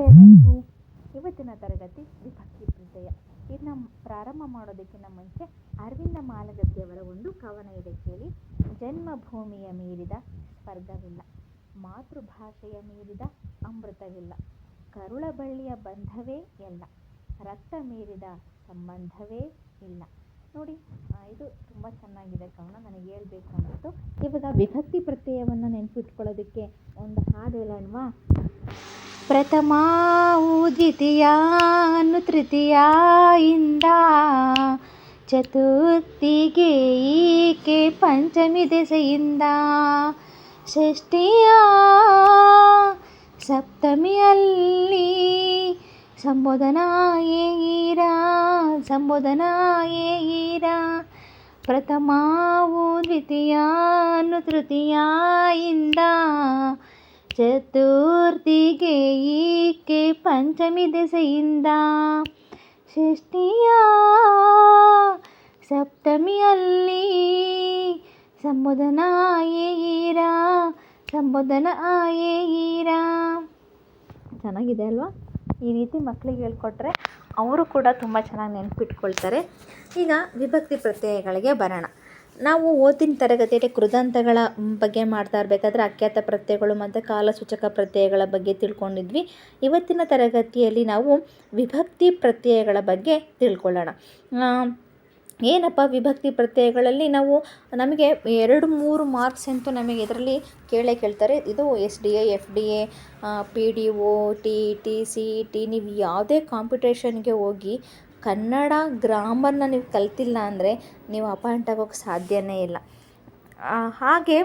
ಎಲ್ಲರಿಗೂ ಇವತ್ತಿನ ತರಗತಿ ವಿಭಕ್ತಿ ಪ್ರತ್ಯಯ. ಇದನ್ನ ಪ್ರಾರಂಭ ಮಾಡೋದಕ್ಕಿಂತ ಮುಂಚೆ ಅರವಿಂದ ಮಾಲಗತ್ತಿಯವರ ಒಂದು ಕವನ ಇದೆ ಕೇಳಿ. ಜನ್ಮಭೂಮಿಯ ಮೀರಿದ ಸ್ವರ್ಗವಿಲ್ಲ, ಮಾತೃಭಾಷೆಯ ಮೀರಿದ ಅಮೃತವಿಲ್ಲ, ಕರುಳ ಬಳ್ಳಿಯ ಬಂಧವೇ ಎಲ್ಲ, ರಕ್ತ ಮೀರಿದ ಸಂಬಂಧವೇ ಇಲ್ಲ. ನೋಡಿ, ಇದು ತುಂಬ ಚೆನ್ನಾಗಿದೆ ಕವನ, ನನಗೆ ಹೇಳ್ಬೇಕು ಅನ್ನಿಸ್ತು. ಇವಾಗ ವಿಭಕ್ತಿ ಪ್ರತ್ಯಯವನ್ನು ನೆನಪಿಟ್ಕೊಳ್ಳೋದಕ್ಕೆ ಒಂದು ಹಾಡು ಹೇಳೋಣವಾ? ಪ್ರಥಮ ದ್ವಿತೀಯ ತೃತೀಯ ಇಂದ ಚತುರ್ಥಿಗೆ ಈಕೆ ಪಂಚಮಿ ದೆಸೆಯಿಂದ, ಷಷ್ಠಿಯ ಸಪ್ತಮಿಯಲ್ಲಿ ಸಂಬೋಧನಾ ಏರ. ಪ್ರಥಮ ದ್ವಿತೀಯ ತೃತೀಯ ಇಂದ ಚತುರ್ಥಿಗೆ ಈಕೆ ಪಂಚಮಿ ದೆಸೆಯಿಂದ, ಷಷ್ಠಿಯ ಸಪ್ತಮಿಯಲ್ಲಿ ಸಂಬೋಧನಾ ಏರ. ಚೆನ್ನಾಗಿದೆ ಅಲ್ವಾ? ಈ ರೀತಿ ಮಕ್ಕಳಿಗೆ ಹೇಳ್ಕೊಟ್ರೆ ಅವರು ಕೂಡ ತುಂಬ ಚೆನ್ನಾಗಿ ನೆನಪಿಟ್ಕೊಳ್ತಾರೆ. ಈಗ ವಿಭಕ್ತಿ ಪ್ರತ್ಯಯಗಳಿಗೆ ಬರೋಣ. ನಾವು ಓದಿನ ತರಗತಿಯಲ್ಲಿ ಕೃದಂತಗಳ ಬಗ್ಗೆ ಮಾಡ್ತಾ ಇರಬೇಕಾದ್ರೆ ಅಖ್ಯಾತ ಪ್ರತ್ಯಯಗಳು ಮತ್ತು ಕಾಲಸೂಚಕ ಪ್ರತ್ಯಯಗಳ ಬಗ್ಗೆ ತಿಳ್ಕೊಂಡಿದ್ವಿ. ಇವತ್ತಿನ ತರಗತಿಯಲ್ಲಿ ನಾವು ವಿಭಕ್ತಿ ಪ್ರತ್ಯಯಗಳ ಬಗ್ಗೆ ತಿಳ್ಕೊಳ್ಳೋಣ. ಏನಪ್ಪ ವಿಭಕ್ತಿ ಪ್ರತ್ಯಯಗಳಲ್ಲಿ ನಮಗೆ 2-3 ಮಾರ್ಕ್ಸ್ ಅಂತೂ ನಮಗೆ ಇದರಲ್ಲಿ ಕೇಳ್ತಾರೆ. ಇದು SDA, FDA, PDO, TET, CET ನೀವು ಯಾವುದೇ ಕಾಂಪಿಟೇಷನ್ಗೆ ಹೋಗಿ ಕನ್ನಡ ಗ್ರಾಮರ್ನ ನೀವು ಕಲ್ತಿಲ್ಲ ಅಂದರೆ ನೀವು ಅಪಾಯಿಂಟ್ ಆಗೋಕ್ಕೆ ಸಾಧ್ಯನೇ ಇಲ್ಲ. ಹಾಗೆ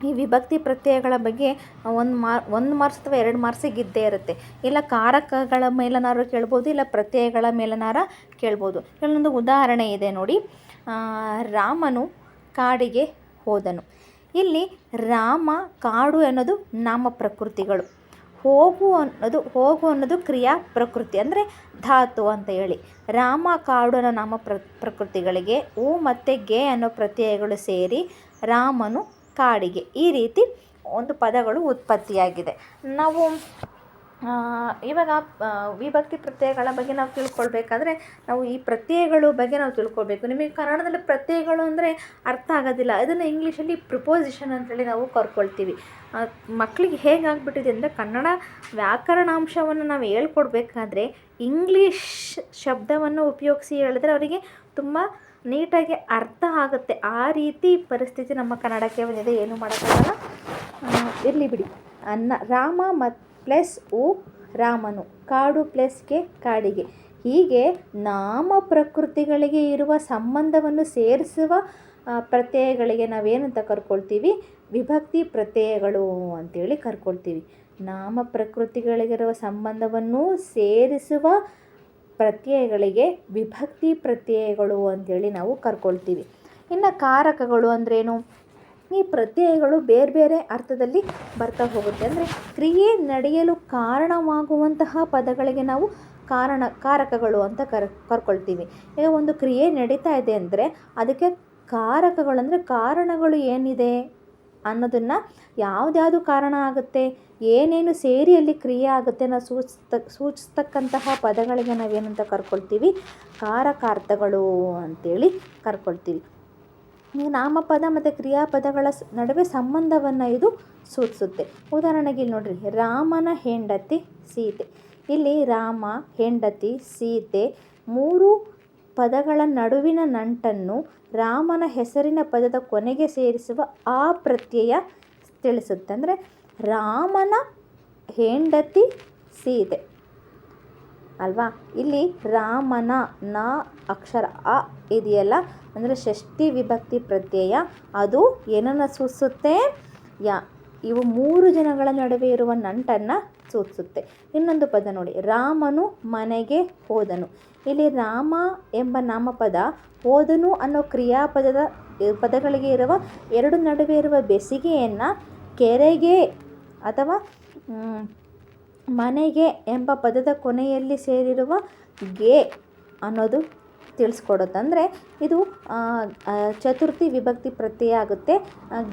ಈ ವಿಭಕ್ತಿ ಪ್ರತ್ಯಯಗಳ ಬಗ್ಗೆ 1 ಮಾರ್ಕ್ಸ್ ಅಥವಾ 2 ಮಾರ್ಕ್ಸಿಗೆ ಇದ್ದೇ ಇರುತ್ತೆ. ಇಲ್ಲ ಕಾರಕಗಳ ಮೇಲನಾರು ಕೇಳ್ಬೋದು, ಇಲ್ಲ ಪ್ರತ್ಯಯಗಳ ಮೇಲನಾರ ಕೇಳ್ಬೋದು. ಇಲ್ಲೊಂದು ಉದಾಹರಣೆ ಇದೆ ನೋಡಿ. ರಾಮನು ಕಾಡಿಗೆ ಹೋದನು. ಇಲ್ಲಿ ರಾಮ, ಕಾಡು ಅನ್ನೋದು ನಾಮ ಪ್ರಕೃತಿಗಳು, ಹೋಗು ಅನ್ನೋದು ಕ್ರಿಯಾ ಪ್ರಕೃತಿ, ಅಂದರೆ ಧಾತು ಅಂತ ಹೇಳಿ. ರಾಮ, ಕಾಡು ಅನ್ನೋ ನಾಮ ಪ್ರಕೃತಿಗಳಿಗೆ ಹೂ ಮತ್ತು ಗೆ ಅನ್ನೋ ಪ್ರತ್ಯಯಗಳು ಸೇರಿ ರಾಮನು ಕಾಡಿಗೆ, ಈ ರೀತಿ ಒಂದು ಪದಗಳು ಉತ್ಪತ್ತಿಯಾಗಿದೆ. ನಾವು ಇವಾಗ ವಿಭಕ್ತಿ ಪ್ರತ್ಯಯಗಳ ಬಗ್ಗೆ ನಾವು ತಿಳ್ಕೊಳ್ಬೇಕಾದ್ರೆ ನಾವು ಈ ಪ್ರತ್ಯಯಗಳು ಬಗ್ಗೆ ನಾವು ತಿಳ್ಕೊಳ್ಬೇಕು. ನಿಮಗೆ ಕನ್ನಡದಲ್ಲಿ ಪ್ರತ್ಯಯಗಳು ಅಂದರೆ ಅರ್ಥ ಆಗೋದಿಲ್ಲ, ಅದನ್ನು ಇಂಗ್ಲೀಷಲ್ಲಿ ಪ್ರಿಪೋಸಿಷನ್ ಅಂತೇಳಿ ನಾವು ಕರ್ಕೊಳ್ತೀವಿ. ಮಕ್ಕಳಿಗೆ ಹೇಗಾಗ್ಬಿಟ್ಟಿದೆ ಅಂದರೆ ಕನ್ನಡ ವ್ಯಾಕರಣಾಂಶವನ್ನು ನಾವು ಹೇಳ್ಕೊಡ್ಬೇಕಾದ್ರೆ ಇಂಗ್ಲೀಷ್ ಶಬ್ದವನ್ನು ಉಪಯೋಗಿಸಿ ಹೇಳಿದ್ರೆ ಅವರಿಗೆ ತುಂಬ ನೀಟಾಗಿ ಅರ್ಥ ಆಗುತ್ತೆ. ಆ ರೀತಿ ಪರಿಸ್ಥಿತಿ ನಮ್ಮ ಕನ್ನಡಕ್ಕೆ ಬಂದಿದೆ, ಏನು ಮಾಡೋಕ್ಕಾಗಲ್ಲ, ಇರಲಿ ಬಿಡಿ. ರಾಮ ಪ್ಲಸ್ ಉ ರಾಮನು, ಕಾಡು ಪ್ಲಸ್ ಗೆ ಕಾಡಿಗೆ, ಹೀಗೆ ನಾಮ ಪ್ರಕೃತಿಗಳಿಗೆ ಇರುವ ಸಂಬಂಧವನ್ನು ಸೇರಿಸುವ ಪ್ರತ್ಯಯಗಳಿಗೆ ನಾವೇನಂತ ಕರ್ಕೊಳ್ತೀವಿ? ವಿಭಕ್ತಿ ಪ್ರತ್ಯಯಗಳು ಅಂತೇಳಿ ಕರ್ಕೊಳ್ತೀವಿ. ನಾಮ ಪ್ರಕೃತಿಗಳಿಗಿರುವ ಸಂಬಂಧವನ್ನು ಸೇರಿಸುವ ಪ್ರತ್ಯಯಗಳಿಗೆ ವಿಭಕ್ತಿ ಪ್ರತ್ಯಯಗಳು ಅಂತೇಳಿ ನಾವು ಕರ್ಕೊಳ್ತೀವಿ. ಇನ್ನು ಕಾರಕಗಳು ಅಂದ್ರೇನು? ಈ ಪ್ರತ್ಯಯಗಳು ಬೇರೆ ಬೇರೆ ಅರ್ಥದಲ್ಲಿ ಬರ್ತಾ ಹೋಗುತ್ತೆ. ಅಂದರೆ ಕ್ರಿಯೆ ನಡೆಯಲು ಕಾರಣವಾಗುವಂತಹ ಪದಗಳಿಗೆ ನಾವು ಕಾರಕಗಳು ಅಂತ ಕರ್ಕೊಳ್ತೀವಿ. ಈಗ ಒಂದು ಕ್ರಿಯೆ ನಡೀತಾ ಇದೆ ಅಂದರೆ ಅದಕ್ಕೆ ಕಾರಕಗಳು ಅಂದರೆ ಕಾರಣಗಳು ಏನಿದೆ ಅನ್ನೋದನ್ನು, ಯಾವ್ದ್ಯಾವುದು ಕಾರಣ ಆಗುತ್ತೆ, ಏನೇನು ಸೇರಿ ಅಲ್ಲಿ ಕ್ರಿಯೆ ಆಗುತ್ತೆ ಅನ್ನೋ ಸೂಚಿಸ್ತಕ್ಕಂತಹ ಪದಗಳಿಗೆ ನಾವೇನಂತ ಕರ್ಕೊಳ್ತೀವಿ? ಕಾರಕಾರ್ಥಗಳು ಅಂತೇಳಿ ಕರ್ಕೊಳ್ತೀವಿ. ಈ ನಾಮಪದ ಮತ್ತು ಕ್ರಿಯಾಪದಗಳ ನಡುವೆ ಸಂಬಂಧವನ್ನು ಇದು ಸೂಚಿಸುತ್ತೆ. ಉದಾಹರಣೆಗೆ ಇಲ್ಲಿ ನೋಡ್ರಿ, ರಾಮನ ಹೆಂಡತಿ ಸೀತೆ. ಇಲ್ಲಿ ರಾಮ, ಹೆಂಡತಿ, ಸೀತೆ 3 ಪದಗಳ ನಡುವಿನ ನಂಟನ್ನು ರಾಮನ ಹೆಸರಿನ ಪದದ ಕೊನೆಗೆ ಸೇರಿಸುವ ಆ ಪ್ರತ್ಯಯ ತಿಳಿಸುತ್ತೆ. ಅಂದರೆ ರಾಮನ ಹೆಂಡತಿ ಸೀತೆ ಅಲ್ವಾ? ಇಲ್ಲಿ ರಾಮನ ನ ಅಕ್ಷರ ಅ ಇದೆಯಲ್ಲ, ಅಂದರೆ ಷಷ್ಠಿ ವಿಭಕ್ತಿ ಪ್ರತ್ಯಯ, ಅದು ಏನನ್ನು ಸೂಚಿಸುತ್ತೆ? ಇವು 3 ಜನಗಳ ನಡುವೆ ಇರುವ ನಂಟನ್ನು ಸೂಚಿಸುತ್ತೆ. ಇನ್ನೊಂದು ಪದ ನೋಡಿ, ರಾಮನು ಮನೆಗೆ ಹೋದನು. ಇಲ್ಲಿ ರಾಮ ಎಂಬ ನಾಮಪದ, ಹೋದನು ಅನ್ನೋ ಪದಗಳಿಗೆ ಇರುವ 2 ನಡುವೆ ಇರುವ ಬೆಸಿಗೆಯನ್ನು ಕೆರೆಗೆ ಅಥವಾ ಮನೆಗೆ ಎಂಬ ಪದದ ಕೊನೆಯಲ್ಲಿ ಸೇರಿರುವ ಗೆ ಅನ್ನೋದು ತಿಳಿಸ್ಕೊಡುತ್ತೆ. ಅಂದರೆ ಇದು ಚತುರ್ಥಿ ವಿಭಕ್ತಿ ಪ್ರತ್ಯಯ ಆಗುತ್ತೆ.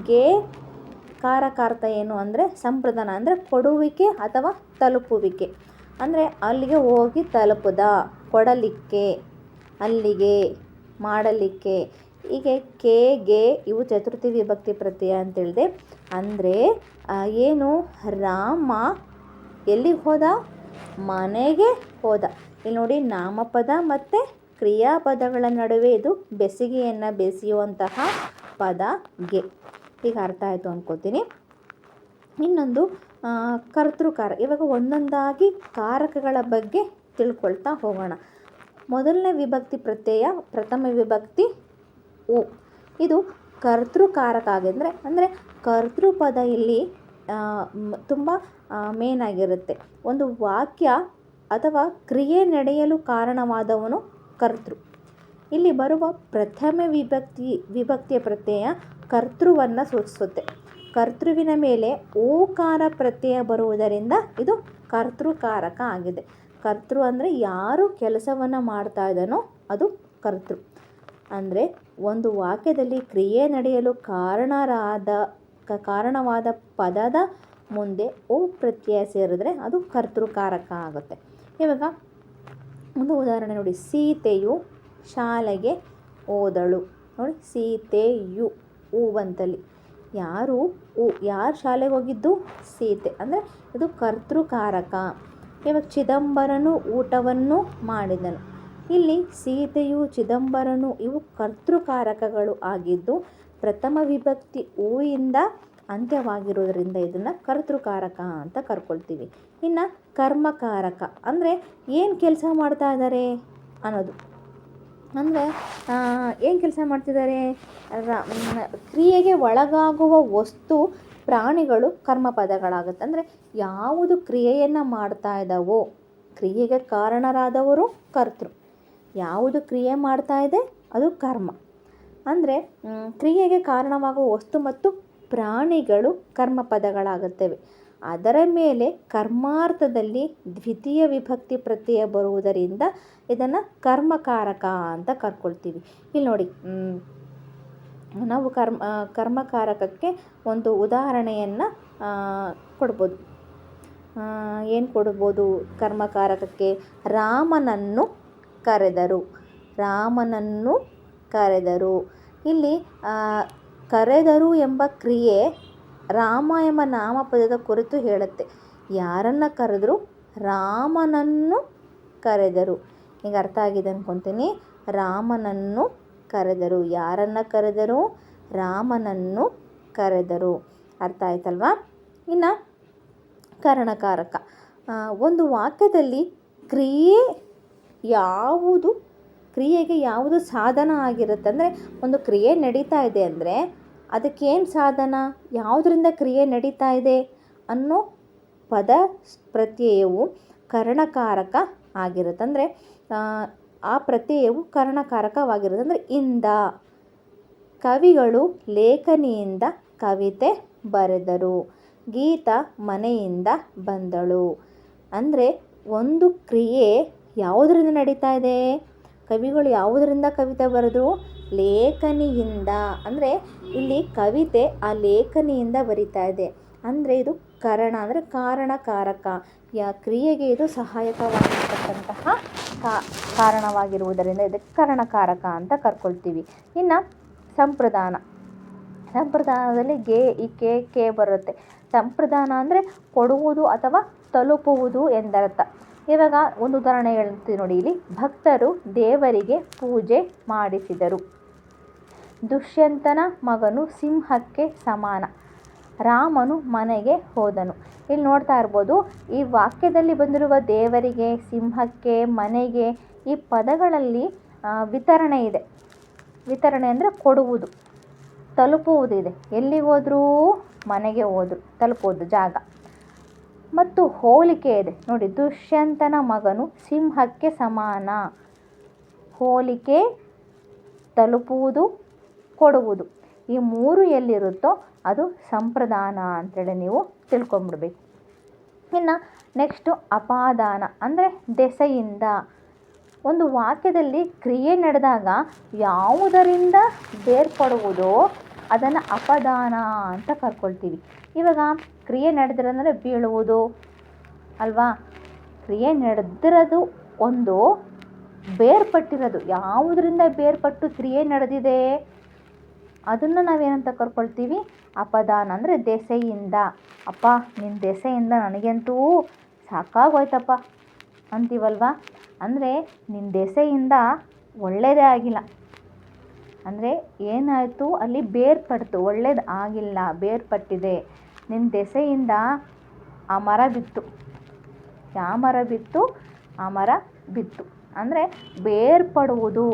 ಗೆ ಕಾರಕಾರ್ಥ ಏನು ಅಂದರೆ ಸಂಪ್ರದಾನ, ಅಂದರೆ ಕೊಡುವಿಕೆ ಅಥವಾ ತಲುಪುವಿಕೆ, ಅಂದರೆ ಅಲ್ಲಿಗೆ ಹೋಗಿ ತಲುಪುದ, ಕೊಡಲಿಕ್ಕೆ, ಅಲ್ಲಿಗೆ, ಮಾಡಲಿಕ್ಕೆ. ಹೀಗೆ ಕೆ ಗೆ ಇವು ಚತುರ್ಥಿ ವಿಭಕ್ತಿ ಪ್ರತ್ಯಯ ಅಂತೇಳಿದೆ. ಅಂದರೆ ಏನು, ರಾಮ ಎಲ್ಲಿಗೆ ಹೋದ, ಮನೆಗೆ ಹೋದ. ಇಲ್ಲಿ ನೋಡಿ, ನಾಮಪದ ಮತ್ತು ಕ್ರಿಯಾಪದಗಳ ನಡುವೆ ಇದು ಬೆಸಿಗೆಯನ್ನು ಬೆಸೆಯುವಂತಹ ಪದ ಗೆ. ಈಗ ಅರ್ಥ ಆಯಿತು ಅಂದ್ಕೋತೀನಿ. ಇನ್ನೊಂದು ಕರ್ತೃಕಾರ. ಇವಾಗ ಒಂದೊಂದಾಗಿ ಕಾರಕಗಳ ಬಗ್ಗೆ ತಿಳ್ಕೊಳ್ತಾ ಹೋಗೋಣ. ಮೊದಲನೇ ವಿಭಕ್ತಿ ಪ್ರತ್ಯಯ ಪ್ರಥಮ ವಿಭಕ್ತಿ ಉ. ಇದು ಕರ್ತೃಕಾರಕ ಆಗಿದ್ರೆ, ಅಂದರೆ ಕರ್ತೃಪದ ಇಲ್ಲಿ ತುಂಬ ಮೇನ್ ಆಗಿರುತ್ತೆ. ಒಂದು ವಾಕ್ಯ ಅಥವಾ ಕ್ರಿಯೆ ನಡೆಯಲು ಕಾರಣವಾದವನು ಕರ್ತೃ. ಇಲ್ಲಿ ಬರುವ ಪ್ರಥಮ ವಿಭಕ್ತಿಯ ಪ್ರತ್ಯಯ ಕರ್ತೃವನ್ನು ಸೂಚಿಸುತ್ತೆ. ಕರ್ತೃವಿನ ಮೇಲೆ ಓಕಾರ ಪ್ರತ್ಯಯ ಬರುವುದರಿಂದ ಇದು ಕರ್ತೃಕಾರಕ ಆಗಿದೆ. ಕರ್ತೃ ಅಂದರೆ ಯಾರು ಕೆಲಸವನ್ನು ಮಾಡ್ತಾ ಇದ್ದಾನೋ ಅದು ಕರ್ತೃ. ಅಂದರೆ ಒಂದು ವಾಕ್ಯದಲ್ಲಿ ಕ್ರಿಯೆ ನಡೆಯಲು ಕಾರಣವಾದ ಪದದ ಮುಂದೆ ಓ ಪ್ರತ್ಯಯ ಸೇರಿದ್ರೆ ಅದು ಕರ್ತೃಕಾರಕ ಆಗುತ್ತೆ. ಇವಾಗ ಒಂದು ಉದಾಹರಣೆ ನೋಡಿ, ಸೀತೆಯು ಶಾಲೆಗೆ ಹೋದಳು. ನೋಡಿ, ಸೀತೆಯು ಹೂ ಬಂತಲ್ಲಿ. ಯಾರು ಶಾಲೆಗೆ ಹೋಗಿದ್ದು, ಸೀತೆ, ಅಂದರೆ ಇದು ಕರ್ತೃಕಾರಕ. ಇವಾಗ ಚಿದಂಬರನು ಊಟವನ್ನು ಮಾಡಿದನು. ಇಲ್ಲಿ ಸೀತೆಯು, ಚಿದಂಬರನು ಇವು ಕರ್ತೃಕಾರಕಗಳು ಆಗಿದ್ದು ಪ್ರಥಮ ವಿಭಕ್ತಿ ಹೂವಿಂದ ಅಂತ್ಯವಾಗಿರೋದ್ರಿಂದ ಇದನ್ನು ಕರ್ತೃಕಾರಕ ಅಂತ ಕರ್ಕೊಳ್ತೀವಿ. ಇನ್ನು ಕರ್ಮಕಾರಕ ಅಂದರೆ ಏನು ಕೆಲಸ ಮಾಡ್ತಾ ಇದ್ದಾರೆ ಅನ್ನೋದು. ಅಂದರೆ ಏನು ಕೆಲಸ ಮಾಡ್ತಿದ್ದಾರೆ, ಕ್ರಿಯೆಗೆ ಒಳಗಾಗುವ ವಸ್ತು ಪ್ರಾಣಿಗಳು ಕರ್ಮಪದಗಳಾಗುತ್ತೆ. ಅಂದರೆ ಯಾವುದು ಕ್ರಿಯೆಯನ್ನು ಮಾಡ್ತಾ ಇದ್ದಾವೋ, ಕ್ರಿಯೆಗೆ ಕಾರಣರಾದವರು ಕರ್ತೃ. ಯಾವುದು ಕ್ರಿಯೆ ಮಾಡ್ತಾ ಇದೆ ಅದು ಕರ್ಮ. ಅಂದರೆ ಕ್ರಿಯೆಗೆ ಕಾರಣವಾಗುವ ವಸ್ತು ಮತ್ತು ಪ್ರಾಣಿಗಳು ಕರ್ಮಪದಗಳಾಗುತ್ತವೆ. ಅದರ ಮೇಲೆ ಕರ್ಮಾರ್ಥದಲ್ಲಿ ದ್ವಿತೀಯ ವಿಭಕ್ತಿ ಪ್ರತ್ಯಯ ಬರುವುದರಿಂದ ಇದನ್ನು ಕರ್ಮಕಾರಕ ಅಂತ ಕರ್ಕೊಳ್ತೀವಿ. ಇಲ್ಲಿ ನೋಡಿ, ನಾವು ಕರ್ಮಕಾರಕಕ್ಕೆ ಒಂದು ಉದಾಹರಣೆಯನ್ನು ಕೊಡ್ಬೋದು. ಏನು ಕೊಡ್ಬೋದು ಕರ್ಮಕಾರಕಕ್ಕೆ? ರಾಮನನ್ನು ಕರೆದರು. ಇಲ್ಲಿ ಕರೆದರು ಎಂಬ ಕ್ರಿಯೆ ರಾಮ ಎಂಬ ನಾಮಪದದ ಕುರಿತು ಹೇಳುತ್ತೆ. ಯಾರನ್ನು ಕರೆದ್ರು? ರಾಮನನ್ನು ಕರೆದರು. ಈಗ ಅರ್ಥ ಆಗಿದೆ ಅಂದ್ಕೊತೀನಿ. ರಾಮನನ್ನು ಕರೆದರು. ಯಾರನ್ನು ಕರೆದರು? ರಾಮನನ್ನು ಕರೆದರು. ಅರ್ಥ ಆಯ್ತಲ್ವಾ? ಇನ್ನು ಕರಣಕಾರಕ. ಒಂದು ವಾಕ್ಯದಲ್ಲಿ ಕ್ರಿಯೆಗೆ ಯಾವುದು ಸಾಧನ ಆಗಿರುತ್ತೆ. ಅಂದರೆ ಒಂದು ಕ್ರಿಯೆ ನಡೀತಾ ಇದೆ ಅಂದರೆ ಅದಕ್ಕೇನು ಸಾಧನ, ಯಾವುದರಿಂದ ಕ್ರಿಯೆ ನಡೀತಾ ಇದೆ ಅನ್ನೋ ಪದ ಪ್ರತ್ಯಯವು ಕರಣಕಾರಕ ಆಗಿರುತ್ತೆ. ಅಂದರೆ ಆ ಪ್ರತ್ಯಯವು ಕರಣಕಾರಕವಾಗಿರುತ್ತೆ. ಅಂದರೆ ಇಂದ. ಕವಿಗಳು ಲೇಖನಿಯಿಂದ ಕವಿತೆ ಬರೆದರು. ಗೀತ ಮನೆಯಿಂದ ಬಂದಳು. ಅಂದರೆ ಒಂದು ಕ್ರಿಯೆ ಯಾವುದರಿಂದ ನಡೀತಾ ಇದೆ? ಕವಿಗಳು ಯಾವುದರಿಂದ ಕವಿತೆ ಬರೆದರು? ಲೇಖನಿಯಿಂದ. ಅಂದರೆ ಇಲ್ಲಿ ಕವಿತೆ ಆ ಲೇಖನಿಯಿಂದ ಬರಿತಾ ಇದೆ. ಅಂದರೆ ಇದು ಕರಣ, ಅಂದರೆ ಕಾರಣಕಾರಕ. ಕ್ರಿಯೆಗೆ ಇದು ಸಹಾಯಕವಾಗಿರ್ತಕ್ಕಂತಹ ಕಾರಣವಾಗಿರುವುದರಿಂದ ಇದಕ್ಕೆ ಕರಣಕಾರಕ ಅಂತ ಕರ್ಕೊಳ್ತೀವಿ. ಇನ್ನು ಸಂಪ್ರದಾನದಲ್ಲಿ ಕೆ ಬರುತ್ತೆ. ಸಂಪ್ರದಾನ ಅಂದರೆ ಕೊಡುವುದು ಅಥವಾ ತಲುಪುವುದು ಎಂದರ್ಥ. ಇವಾಗ ಒಂದು ಉದಾಹರಣೆ ಹೇಳ್ತೀವಿ ನೋಡಿ. ಇಲ್ಲಿ ಭಕ್ತರು ದೇವರಿಗೆ ಪೂಜೆ ಮಾಡಿಸಿದರು. ದುಷ್ಯಂತನ ಮಗನು ಸಿಂಹಕ್ಕೆ ಸಮಾನ. ರಾಮನು ಮನೆಗೆ ಹೋದನು. ಇಲ್ಲಿ ನೋಡ್ತಾ ಇರ್ಬೋದು, ಈ ವಾಕ್ಯದಲ್ಲಿ ಬಂದಿರುವ ದೇವರಿಗೆ, ಸಿಂಹಕ್ಕೆ, ಮನೆಗೆ ಈ ಪದಗಳಲ್ಲಿ ವಿತರಣೆ ಇದೆ. ವಿತರಣೆ ಅಂದರೆ ಕೊಡುವುದು, ತಲುಪುವುದಿದೆ. ಎಲ್ಲಿಗೆ ಹೋದರೂ? ಮನೆಗೆ ಹೋದರು, ತಲುಪೋದು ಜಾಗ. ಮತ್ತು ಹೋಲಿಕೆ ಇದೆ ನೋಡಿ. ದುಷ್ಯಂತನ ಮಗನು ಸಿಂಹಕ್ಕೆ ಸಮಾನ. ಹೋಲಿಕೆ, ತಲುಪುವುದು, ಕೊಡುವುದು, ಈ ಮೂರು ಎಲ್ಲಿರುತ್ತೋ ಅದು ಸಂಪ್ರದಾನ ಅಂತೇಳಿ ನೀವು ತಿಳ್ಕೊಂಬಿಡ್ಬೇಕು. ಇನ್ನು ನೆಕ್ಸ್ಟು ಅಪಾದಾನ ಅಂದರೆ ದೆಸೆಯಿಂದ. ಒಂದು ವಾಕ್ಯದಲ್ಲಿ ಕ್ರಿಯೆ ನಡೆದಾಗ ಯಾವುದರಿಂದ ಬೇರ್ಪಡುವುದೋ ಅದನ್ನು ಅಪದಾನ ಅಂತ ಕರ್ಕೊಳ್ತೀವಿ. ಇವಾಗ ಕ್ರಿಯೆ ನಡೆದಿರೋದಂದರೆ ಬೀಳುವುದು, ಅಲ್ವಾ? ಕ್ರಿಯೆ ನಡೆದಿರೋದು ಒಂದು, ಬೇರ್ಪಟ್ಟಿರೋದು ಯಾವುದರಿಂದ ಬೇರ್ಪಟ್ಟು ಕ್ರಿಯೆ ನಡೆದಿದೆ ಅದನ್ನು ನಾವೇನಂತ ಕರ್ಕೊಳ್ತೀವಿ? ಅಪದಾನ. ಅಂದರೆ ದೆಸೆಯಿಂದ. ಅಪ್ಪ ನಿನ್ನ ದೆಸೆಯಿಂದ ನನಗಂತೂ ಸಾಕಾಗೋಯ್ತಪ್ಪ ಅಂತೀವಲ್ವ. ಅಂದರೆ ನಿನ್ನ ದೆಸೆಯಿಂದ ಒಳ್ಳೆಯದೇ ಆಗಿಲ್ಲ. ಅಂದರೆ ಏನಾಯಿತು ಅಲ್ಲಿ? ಬೇರ್ಪಡ್ತು, ಒಳ್ಳೇದು ಆಗಿಲ್ಲ, ಬೇರ್ಪಟ್ಟಿದೆ. ನಿನ್ನ ದೆಸೆಯಿಂದ ಆ ಮರ ಬಿತ್ತು. ಯಾವ ಮರ ಬಿತ್ತು? ಆ ಮರ ಬಿತ್ತು. ಅಂದರೆ ಬೇರ್ಪಡುವುದು.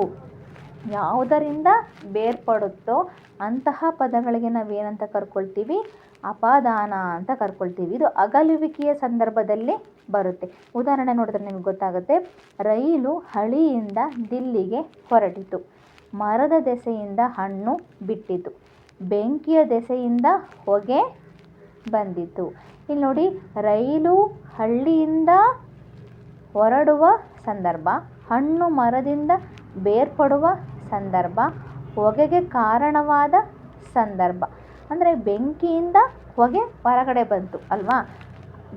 ಯಾವುದರಿಂದ ಬೇರ್ಪಡುತ್ತೋ ಅಂತಹ ಪದಗಳಿಗೆ ನಾವೇನಂತ ಕರ್ಕೊಳ್ತೀವಿ? ಅಪದಾನ ಅಂತ ಕರ್ಕೊಳ್ತೀವಿ. ಇದು ಅಗಲುವಿಕೆಯ ಸಂದರ್ಭದಲ್ಲಿ ಬರುತ್ತೆ. ಉದಾಹರಣೆ ನೋಡಿದ್ರೆ ನಿಮ್ಗೆ ಗೊತ್ತಾಗುತ್ತೆ. ರೈಲು ಹಳಿಯಿಂದ ದಿಲ್ಲಿಗೆ ಹೊರಟಿತು. ಮರದ ದೆಸೆಯಿಂದ ಹಣ್ಣು ಬಿಟ್ಟಿತು. ಬೆಂಕಿಯ ದೆಸೆಯಿಂದ ಹೊಗೆ ಬಂದಿತು. ಇಲ್ಲಿ ನೋಡಿ, ರೈಲು ಹಳ್ಳಿಯಿಂದ ಹೊರಡುವ ಸಂದರ್ಭ, ಹಣ್ಣು ಮರದಿಂದ ಬೇರ್ಪಡುವ ಸಂದರ್ಭ, ಹೊಗೆಗೆ ಕಾರಣವಾದ ಸಂದರ್ಭ. ಅಂದರೆ ಬೆಂಕಿಯಿಂದ ಹೊಗೆ ಹೊರಗಡೆ ಬಂತು ಅಲ್ವಾ?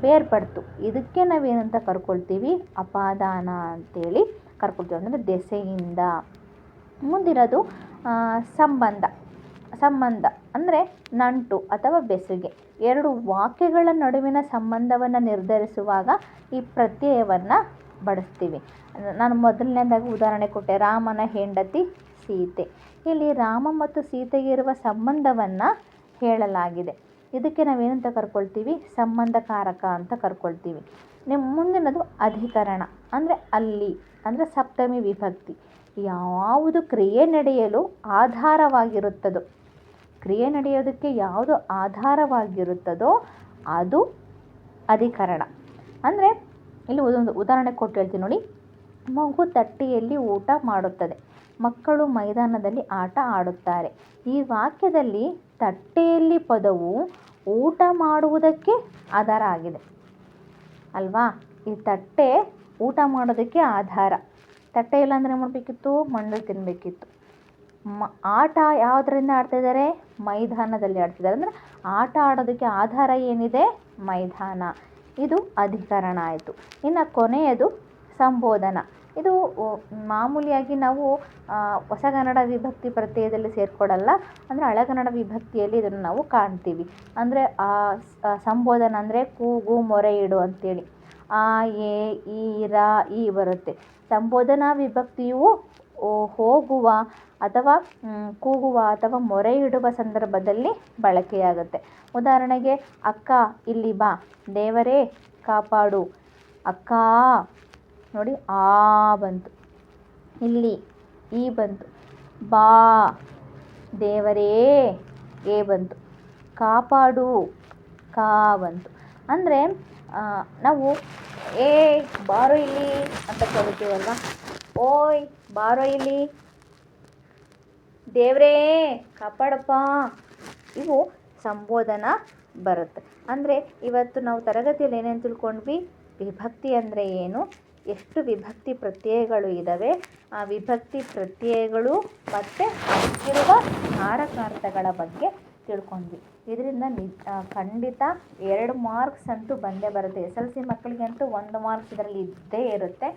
ಬೇರ್ಪಡ್ತು. ಇದಕ್ಕೆ ನಾವೇನಂತ ಕರ್ಕೊಳ್ತೀವಿ? ಅಪಾದಾನ ಅಂತೇಳಿ ಕರ್ಕೊಳ್ತೀವಿ. ಅಂದರೆ ದೆಸೆಯಿಂದ. ಮುಂದಿರೋದು ಸಂಬಂಧ. ಸಂಬಂಧ ಅಂದರೆ ನಂಟು ಅಥವಾ ಬೆಸುಗೆ. ಎರಡು ವಾಕ್ಯಗಳ ನಡುವಿನ ಸಂಬಂಧವನ್ನು ನಿರ್ಧರಿಸುವಾಗ ಈ ಪ್ರತ್ಯಯವನ್ನು ಬಳಸ್ತೀವಿ. ನಾನು ಮೊದಲನೇದಾಗಿ ಉದಾಹರಣೆ ಕೊಟ್ಟೆ, ರಾಮನ ಹೆಂಡತಿ ಸೀತೆ. ಇಲ್ಲಿ ರಾಮ ಮತ್ತು ಸೀತೆಗೆ ಇರುವ ಸಂಬಂಧವನ್ನು ಹೇಳಲಾಗಿದೆ. ಇದಕ್ಕೆ ನಾವೇನಂತ ಕರ್ಕೊಳ್ತೀವಿ? ಸಂಬಂಧಕಾರಕ ಅಂತ ಕರ್ಕೊಳ್ತೀವಿ. ಮುಂದಿನದು ಅಧಿಕರಣ. ಅಂದರೆ ಅಲ್ಲಿ, ಅಂದರೆ ಸಪ್ತಮಿ ವಿಭಕ್ತಿ. ಯಾವುದು ಕ್ರಿಯೆ ನಡೆಯಲು ಆಧಾರವಾಗಿರುತ್ತದೋ, ಕ್ರಿಯೆ ನಡೆಯೋದಕ್ಕೆ ಯಾವುದು ಆಧಾರವಾಗಿರುತ್ತದೋ ಅದು ಅಧಿಕರಣ. ಅಂದರೆ ಇಲ್ಲಿ ಒಂದು ಉದಾಹರಣೆ ಕೊಟ್ಟು ಹೇಳ್ತೀನಿ ನೋಡಿ. ಮಗು ತಟ್ಟೆಯಲ್ಲಿ ಊಟ ಮಾಡುತ್ತದೆ. ಮಕ್ಕಳು ಮೈದಾನದಲ್ಲಿ ಆಟ ಆಡುತ್ತಾರೆ. ಈ ವಾಕ್ಯದಲ್ಲಿ ತಟ್ಟೆಯಲ್ಲಿ ಪದವು ಊಟ ಮಾಡುವುದಕ್ಕೆ ಆಧಾರ ಆಗಿದೆ ಅಲ್ವಾ? ಈ ತಟ್ಟೆ ಊಟ ಮಾಡೋದಕ್ಕೆ ಆಧಾರ. ತಟ್ಟೆ ಇಲ್ಲ ಅಂದರೆ ಮಾಡಬೇಕಿತ್ತು? ಮಣ್ಣಲ್ಲಿ ತಿನ್ನಬೇಕಿತ್ತು. ಆಟ ಯಾವುದರಿಂದ ಆಡ್ತಾಯಿದ್ದಾರೆ? ಮೈದಾನದಲ್ಲಿ ಆಡ್ತಿದ್ದಾರೆ. ಅಂದರೆ ಆಟ ಆಡೋದಕ್ಕೆ ಆಧಾರ ಏನಿದೆ? ಮೈದಾನ. ಇದು ಅಧಿಕರಣ ಆಯಿತು. ಇನ್ನು ಕೊನೆಯದು ಸಂಬೋಧನ. ಇದು ಮಾಮೂಲಿಯಾಗಿ ನಾವು ಹೊಸಗನ್ನಡ ವಿಭಕ್ತಿ ಪ್ರತ್ಯಯದಲ್ಲಿ ಸೇರಿಕೊಡಲ್ಲ. ಅಂದರೆ ಹಳೆಗನ್ನಡ ವಿಭಕ್ತಿಯಲ್ಲಿ ಇದನ್ನು ನಾವು ಕಾಣ್ತೀವಿ. ಅಂದರೆ ಸಂಬೋಧನ ಅಂದರೆ ಕೂಗು, ಮೊರೆ ಇಡು ಅಂತೇಳಿ. ಆ, ಎ, ಈ, ರ, ಈ ಬರುತ್ತೆ. ಸಂಬೋಧನಾ ವಿಭಕ್ತಿಯು ಹೋಗುವ ಅಥವಾ ಕೂಗುವ ಅಥವಾ ಮೊರೆ ಇಡುವ ಸಂದರ್ಭದಲ್ಲಿ ಬಳಕೆಯಾಗುತ್ತೆ. ಉದಾಹರಣೆಗೆ, ಅಕ್ಕ ಇಲ್ಲಿ ಬಾ, ದೇವರೇ ಕಾಪಾಡು. ಅಕ್ಕ ನೋಡಿ, ಆ ಬಂತು. ಇಲ್ಲಿ ಈ ಬಂತು. ಬಾ, ದೇವರೇ ಏ ಬಂತು. ಕಾಪಾಡು, ಕಾ ಬಂತು. ಅಂದರೆ ನಾವು ಏ ಬಾರೋ ಇಲ್ಲಿ ಅಂತ ಕರಿತೀವಲ್ವ. ಓಯ್ ಬಾರೋ ಇಲ್ಲಿ, ದೇವರೇ ಕಾಪಾಡಪ್ಪ, ಇವು ಸಂಬೋಧನ ಬರುತ್ತೆ. ಅಂದರೆ ಇವತ್ತು ನಾವು ತರಗತಿಯಲ್ಲಿ ಏನೇನು ತಿಳ್ಕೊಂಡ್ವಿ? ವಿಭಕ್ತಿ ಅಂದರೆ ಏನು, ಎಷ್ಟು ವಿಭಕ್ತಿ ಪ್ರತ್ಯಯಗಳು ಇದ್ದಾವೆ, ಆ ವಿಭಕ್ತಿ ಪ್ರತ್ಯಯಗಳು ಮತ್ತು ಅದಕ್ಕಿರುವ ಕಾರಕಾರ್ಥಗಳ ಬಗ್ಗೆ ತಿಳ್ಕೊಂಡ್ವಿ. ಇದರಿಂದ ಖಂಡಿತ 2 ಮಾರ್ಕ್ಸ್ ಅಂತೂ ಬಂದೇ ಬರುತ್ತೆ. SLC ಮಕ್ಕಳಿಗಂತೂ 1 ಮಾರ್ಕ್ಸ್ ಇದರಲ್ಲಿ ಇದ್ದೇ ಇರುತ್ತೆ.